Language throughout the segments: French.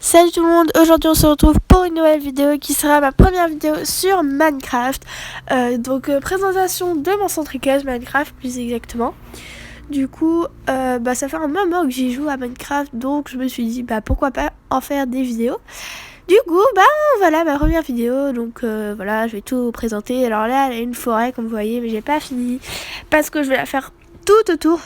Salut tout le monde, aujourd'hui on se retrouve pour une nouvelle vidéo qui sera ma première vidéo sur Minecraft. Présentation de mon centre cache Minecraft plus exactement. Du coup, ça fait un moment que j'y joue à Minecraft, donc je me suis dit pourquoi pas en faire des vidéos. Du coup, voilà ma première vidéo, donc voilà, je vais tout présenter. Alors là, il y a une forêt comme vous voyez, mais j'ai pas fini parce que je vais la faire tout autour.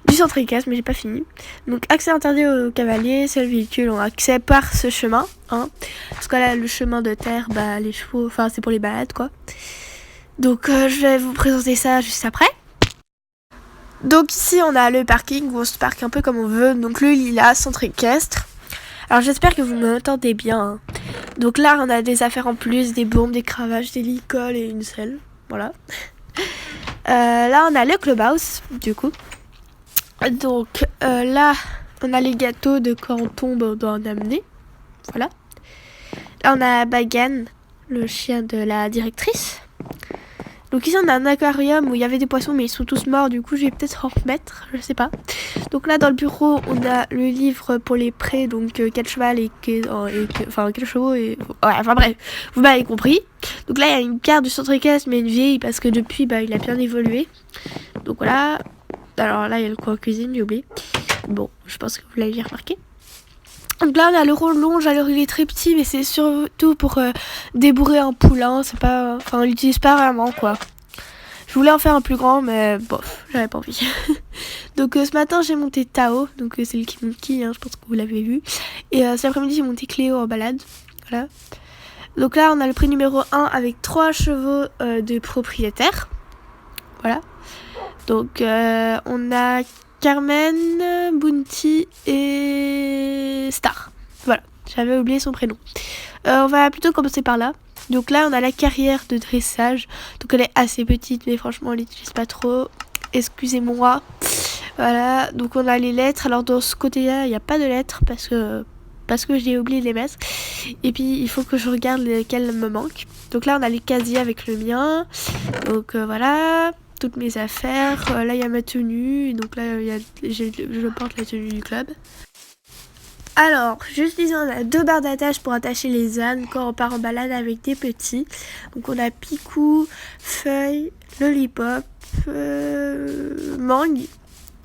Du centre casse, mais j'ai pas fini. Donc accès interdit aux cavaliers, seuls véhicules ont accès par ce chemin, hein. Parce que là, le chemin de terre, les chevaux, enfin c'est pour les balades quoi. Donc je vais vous présenter ça juste après. Donc ici on a le parking où on se parque un peu comme on veut. Donc le lilas, centre équestre. Alors j'espère que vous m'entendez bien, hein. Donc là on a des affaires en plus, des bombes, des cravaches, des licoles et une selle. Voilà. Là on a le clubhouse du coup. Donc là on a les gâteaux de quand on tombe on doit en amener. Voilà. Là on a Bagan, le chien de la directrice. Donc ici on a un aquarium où il y avait des poissons mais ils sont tous morts, du coup je vais peut-être en remettre, je sais pas. Donc là dans le bureau on a le livre pour les prêts, donc quel cheval et quel chevaux et... Ouais, enfin bref, vous m'avez compris. Donc là il y a une carte du centre équestre mais une vieille parce que depuis il a bien évolué. Donc voilà. Alors là il y a le coin cuisine, j'ai oublié. Bon, je pense que vous l'avez remarqué. Donc là on a le ronlonge, alors il est très petit mais c'est surtout pour débourrer un poulain, c'est pas... Enfin on l'utilise pas vraiment quoi. Je voulais en faire un plus grand mais bof, j'avais pas envie. Donc ce matin j'ai monté Tao, donc c'est le Kimoki, hein, je pense que vous l'avez vu. Et cet après-midi j'ai monté Cléo en balade, voilà. Donc là on a le prix numéro 1 avec 3 chevaux de propriétaires, voilà. Donc on a Carmen, Bounty et Star. Voilà, j'avais oublié son prénom. On va plutôt commencer par là. Donc là, on a la carrière de dressage. Donc elle est assez petite, mais franchement, on l'utilise pas trop. Excusez-moi. Voilà, donc on a les lettres. Alors dans ce côté-là, il n'y a pas de lettres parce que j'ai oublié de les mettre. Et puis, il faut que je regarde lesquelles me manquent. Donc là, on a les casiers avec le mien. Donc voilà. Toutes mes affaires, là il y a ma tenue, donc là je porte la tenue du club. Alors, juste ici on a 2 barres d'attache pour attacher les ânes quand on part en balade avec des petits. Donc on a Picou, Feuille, Lollipop, Mangue,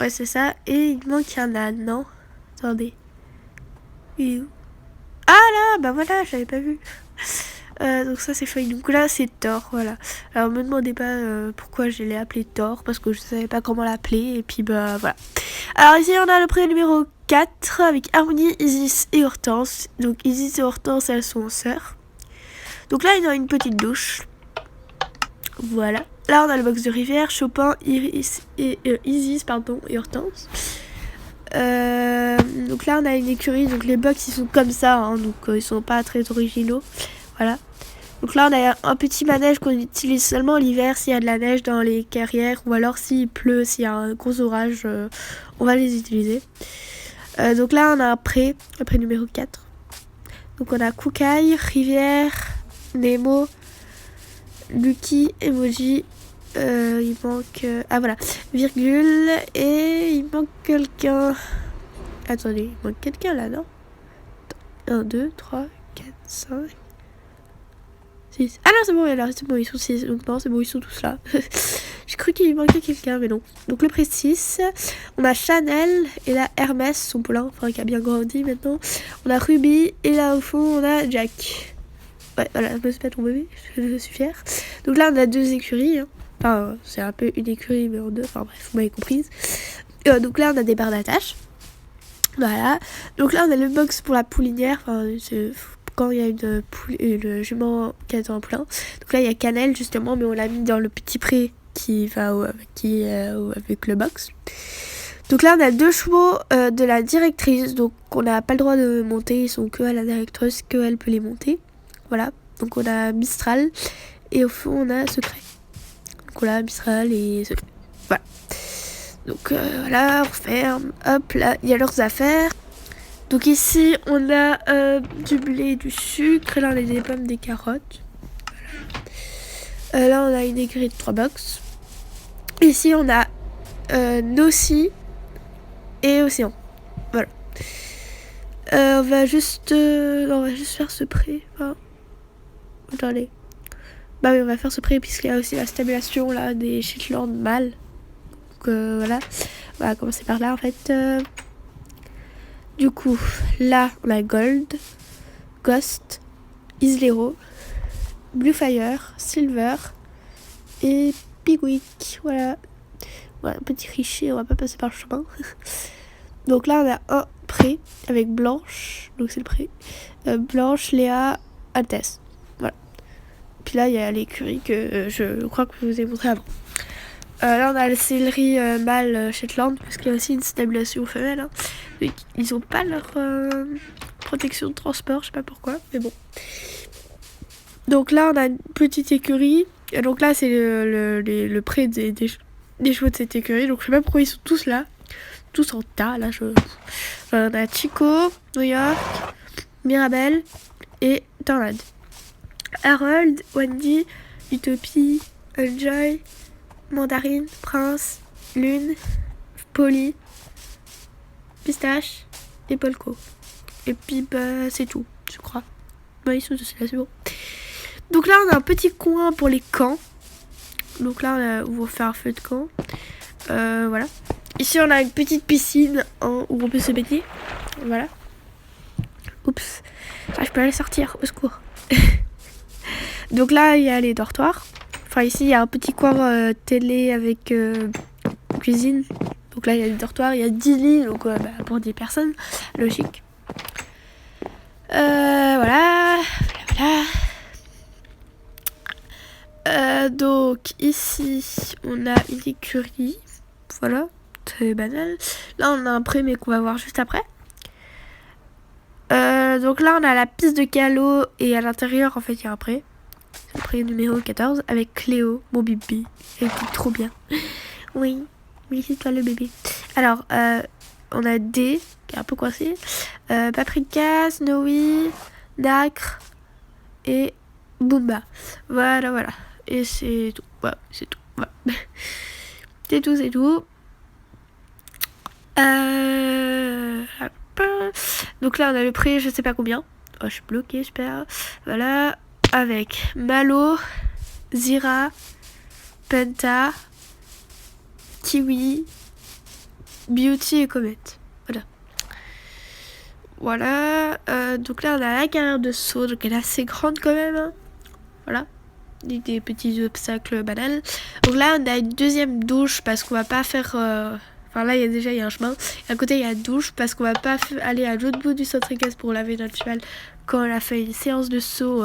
ouais c'est ça, et il manque un âne, non? Attendez. Il est où? Ah là, voilà, j'avais pas vu. Donc ça c'est Feuille, donc là c'est Thor, voilà. Alors me demandez pas pourquoi je l'ai appelé Thor, parce que je savais pas comment l'appeler, et puis voilà. Alors ici on a le prix numéro 4 avec Harmonie, Isis et Hortense. Donc Isis et Hortense elles sont sœurs. Donc là il y a une petite douche. Voilà. Là on a le box de rivière, Chopin, Iris et Isis et Hortense. Donc là on a une écurie, donc les box ils sont comme ça, hein, donc ils sont pas très originaux. Voilà. Donc là on a un petit manège qu'on utilise seulement l'hiver s'il y a de la neige dans les carrières ou alors s'il pleut, s'il y a un gros orage, on va les utiliser. Donc là on a un pré numéro 4. Donc on a Koukaï, Rivière, Nemo, Lucky, Emoji, il manque... voilà, virgule, et il manque quelqu'un. Attendez, il manque quelqu'un là, non? 1, 2, 3, 4, 5... 6. Ah non, c'est bon, alors c'est bon, ils sont 6. Donc non, c'est bon, ils sont tous là. J'ai cru qu'il manquait quelqu'un, mais non. Donc le prix 6. On a Chanel et là Hermès, son poulain, enfin qui a bien grandi maintenant. On a Ruby et là au fond on a Jack. Ouais, voilà, je me suis pas ton bébé, je suis fière. Donc là on a 2 écuries, hein. Enfin, c'est un peu une écurie, mais en 2. Enfin bref, vous m'avez comprise. Donc là on a des barres d'attache. Voilà. Donc là on a le box pour la poulinière. Enfin, c'est... quand il y a le jument qui attend un poulain. Donc là il y a Cannelle justement, mais on l'a mis dans le petit pré qui va avec le box. Donc là on a 2 chevaux de la directrice, donc on n'a pas le droit de monter, ils sont que à la directrice, qu'elle peut les monter. Voilà, donc on a Mistral et au fond on a Secret. Donc voilà, Mistral et Secret. Voilà. Donc voilà, on referme. Hop là, il y a leurs affaires. Donc ici on a du blé, du sucre, là on a des pommes, des carottes. Voilà. Là on a une écurie de 3 box. Ici on a Nossi et Océan. Voilà. on va juste faire ce pré. Enfin, attendez. Bah oui, on va faire ce pré puisqu'il y a aussi la stabulation là des Shetland mâles. Donc voilà. On va commencer par là en fait. Du coup, là on a Gold, Ghost, Islero, Bluefire, Silver et Pigwick. Voilà. Ouais, un petit richer, on va pas passer par le chemin. Donc là on a un pré avec Blanche, donc c'est le pré. Blanche, Léa, Altesse. Voilà. Puis là il y a l'écurie que je crois que je vous ai montré avant. Là on a le céleri mâle Shetland parce qu'il y a aussi une stabulation femelle. Hein. Ils ont pas leur protection de transport, je sais pas pourquoi, mais bon. Donc là on a une petite écurie. Et donc là c'est le pré des chevaux de cette écurie. Donc je sais pas pourquoi ils sont tous là. Tous en tas là. On a Chico, New York, Mirabelle et Tornade. Harold, Wendy, Utopie, Enjoy, Mandarine, Prince, Lune, Polly, Pistache et Polko. Et puis bah c'est tout, je crois. Bah ils sont tous là, c'est bon. Donc là on a un petit coin pour les camps. Donc là on va faire un feu de camp. Voilà. Ici on a une petite piscine où on peut se baigner. Voilà. Oups. Ah, je peux aller sortir, au secours. Donc là il y a les dortoirs. Enfin ici il y a un petit coin télé avec cuisine. Donc là il y a les dortoirs, il y a 10 lits donc pour 10 personnes, logique. Voilà. Donc ici on a une écurie. Voilà, très banal. Là on a un pré mais qu'on va voir juste après. Donc là on a la piste de galop et à l'intérieur en fait il y a un pré. C'est le pré numéro 14 avec Cléo, mon bébé. Elle est trop bien. Oui, c'est toi le bébé. Alors on a D qui est un peu coincé. Paprika, Snowy, Nacre et Boomba. Voilà. Et c'est tout. Voilà, c'est tout. Voilà. C'est tout. Donc là on a le prix, je sais pas combien. Oh, je suis bloquée, j'espère. Voilà. Avec Malo, Zira, Penta, Kiwi, Beauty et Comet. Voilà. Donc là on a la carrière de saut. Donc elle est assez grande quand même. Hein. Voilà. Des petits obstacles banals. Donc là on a une deuxième douche parce qu'on va pas faire... Enfin là il y a un chemin. Et à côté il y a une douche parce qu'on va pas aller à l'autre bout du saut tricas pour laver notre cheval quand on a fait une séance de saut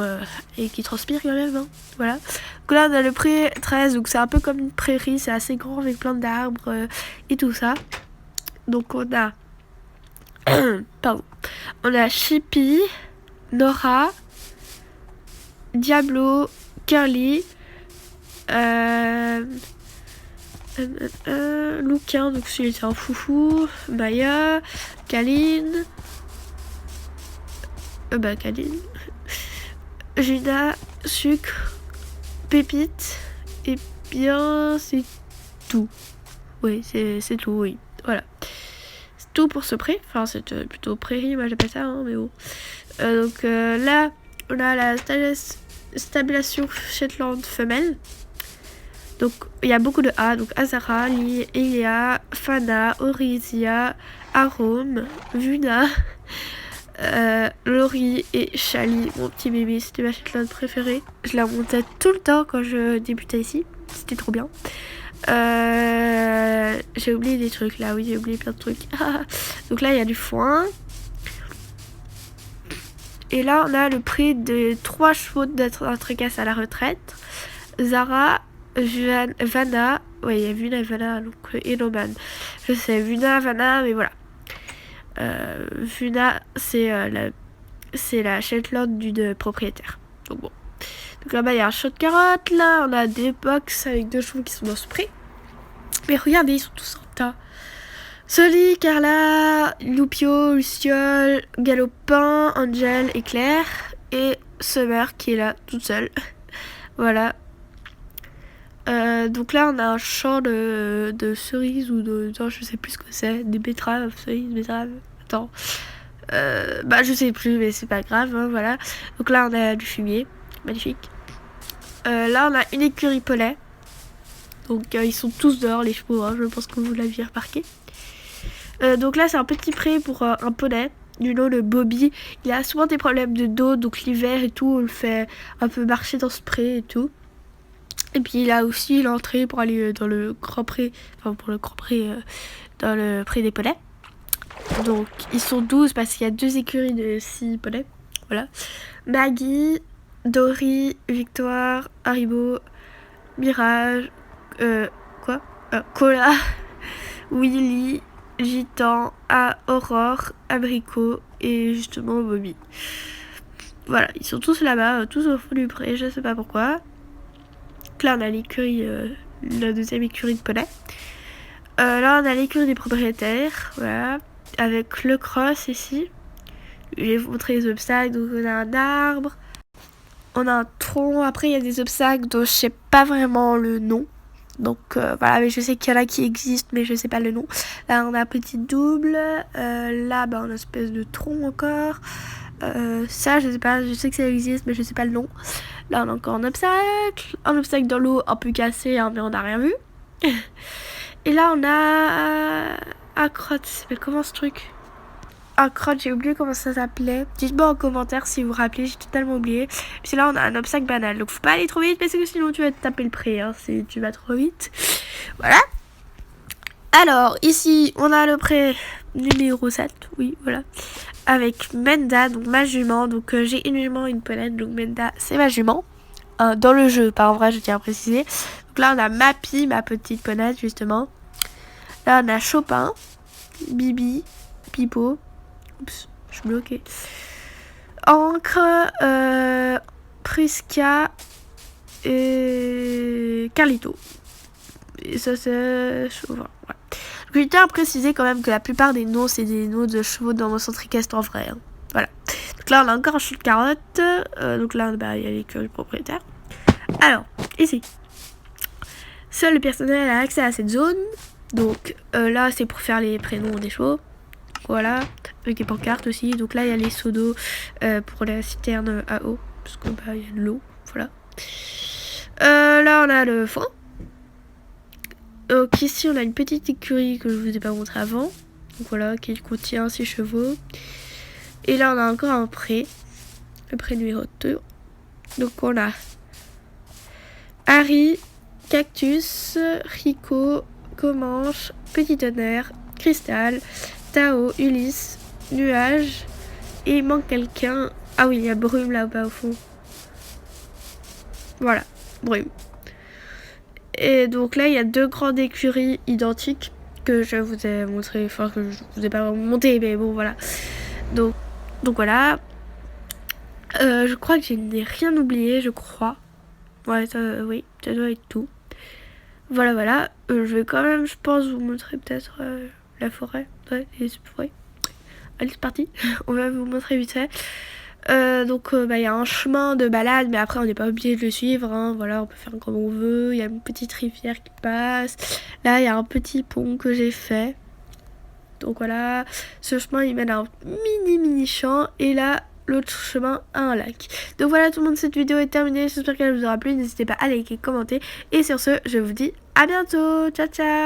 et qui transpire quand même. Hein. Voilà. Donc là on a le pré 13. Donc c'est un peu comme une prairie. C'est assez grand avec plein d'arbres et tout ça. Donc on a... Pardon. On a Chippy, Nora, Diablo, Curly, Luquin, donc celui c'est un foufou, Maya, Kaline, Kaline, Gina, Sucre, Pépite, et bien c'est tout. Oui, c'est tout, oui. Voilà. C'est tout pour ce pré. Enfin, c'est plutôt prairie, moi j'appelle ça, hein, mais bon. Donc là, on a la stabulation Shetland femelle. Donc il y a beaucoup de A, donc Azara, Elia, Fana, Orisia, Arome, Vuna, Laurie et Chali, mon petit bébé. C'était ma Shetland préférée. Je la montais tout le temps quand je débutais ici. C'était trop bien. J'ai oublié des trucs là, oui, j'ai oublié plein de trucs. Donc là, il y a du foin. Et là, on a le prix de 3 chevaux d'un tricasse à la retraite. Zara, Vanna, ouais, il y a Vuna et Vanna, donc Enoman. Je sais, Vuna, Vanna, mais voilà. Vuna, c'est la Shetland du propriétaire. Donc bon. Donc là-bas, il y a un shot de carotte. Là, on a des box avec 2 chevaux qui sont dans ce prix. Mais regardez, ils sont tous en tas. Soli, Carla, Lupio, Luciole, Galopin, Angel et Claire. Et Summer qui est là, toute seule. Voilà. Donc là, on a un champ de cerises ou de... Non, je sais plus ce que c'est. Des betteraves, cerises, betteraves. Attends. Bah je sais plus, mais c'est pas grave, hein, voilà. Donc là on a du fumier, magnifique. Là on a une écurie poney. Donc ils sont tous dehors les chevaux, hein, je pense que vous l'aviez remarqué. Donc là c'est un petit pré pour un poney du nom de Bobby. Il a souvent des problèmes de dos, donc l'hiver et tout, on le fait un peu marcher dans ce pré et tout. Et puis il a aussi l'entrée pour aller dans le grand pré, enfin pour le grand pré, dans le pré des poneys. Donc ils sont 12 parce qu'il y a 2 écuries de 6 poneys. Voilà. Maggie, Dory, Victoire, Haribo, Mirage, Cola, Willy, Gitan, Aurore, Abricot et justement Bobby. Voilà, ils sont tous là-bas, tous au fond du pré, je sais pas pourquoi. Donc là on a l'écurie, la deuxième écurie de poney. Là on a l'écurie des propriétaires, voilà, avec le cross ici. Je vais vous montrer les obstacles. Donc on a un arbre, on a un tronc, après il y a des obstacles dont je sais pas vraiment le nom. Donc voilà, mais je sais qu'il y en a qui existent, mais je sais pas le nom. Là on a un petit double, là bah, on a une espèce de tronc encore. Ça je sais pas, je sais que ça existe, mais je sais pas le nom. Là on a encore un obstacle dans l'eau un peu cassé, hein, mais on n'a rien vu. Et là on a un crotte, mais comment ce truc? Un crotte, j'ai oublié comment ça s'appelait. Dites-moi en commentaire si vous vous rappelez, j'ai totalement oublié. Puis là on a un obstacle banal, donc faut pas aller trop vite parce que sinon tu vas te taper le pré, hein, si tu vas trop vite. Voilà. Alors ici on a le pré numéro 7, oui voilà. Avec Menda, donc ma jument. Donc j'ai une jument et une ponette, donc Menda c'est ma jument. Dans le jeu, pas en vrai, je tiens à préciser. Donc là on a Mappy, ma petite ponette justement. Là on a Chopin, Bibi, Pipo. Oups, je suis bloquée. Encre, Prisca et Carlito. Et ça c'est Chauvin. Ouais. Donc, je tiens à préciser quand même que la plupart des noms c'est des noms de chevaux dans mon centricast en vrai. Hein. Voilà. Donc là on a encore un chou de carotte. Donc là bah, il y a l'écurie propriétaire. Alors, ici. Seul le personnel a accès à cette zone. Donc là c'est pour faire les prénoms des chevaux. Voilà, avec des pancartes aussi. Donc là il y a les seaux d'eau pour la citerne à eau. Parce que bah il y a de l'eau. Voilà. Là on a le foin. Donc ici on a une petite écurie que je vous ai pas montré avant. Donc voilà, qui contient 6 chevaux. Et là on a encore un pré. Le pré numéro 2. Donc on a Harry, Cactus, Rico, Comanche, Petit Tonnerre, Cristal, Tao, Ulysse, Nuage. Et il manque quelqu'un. Ah oui, il y a Brume là-bas au fond. Voilà, Brume. Et donc là, il y a 2 grandes écuries identiques que je vous ai montré. Enfin, que je vous ai pas monté, mais bon, voilà. Donc voilà. Je crois que je n'ai rien oublié, je crois. Ouais, ça, oui, ça doit être tout. Voilà. Je vais quand même, je pense, vous montrer peut-être la forêt. Ouais, les forêts. Allez, c'est parti. On va vous montrer vite fait. Donc, y a un chemin de balade, mais après, on n'est pas obligé de le suivre. Hein. Voilà, on peut faire comme on veut. Il y a une petite rivière qui passe. Là, il y a un petit pont que j'ai fait. Donc, voilà. Ce chemin, il mène à un mini champ. Et là, l'autre chemin à un lac. Donc voilà tout le monde, cette vidéo est terminée, j'espère qu'elle vous aura plu, n'hésitez pas à liker, commenter et sur ce je vous dis à bientôt, ciao ciao.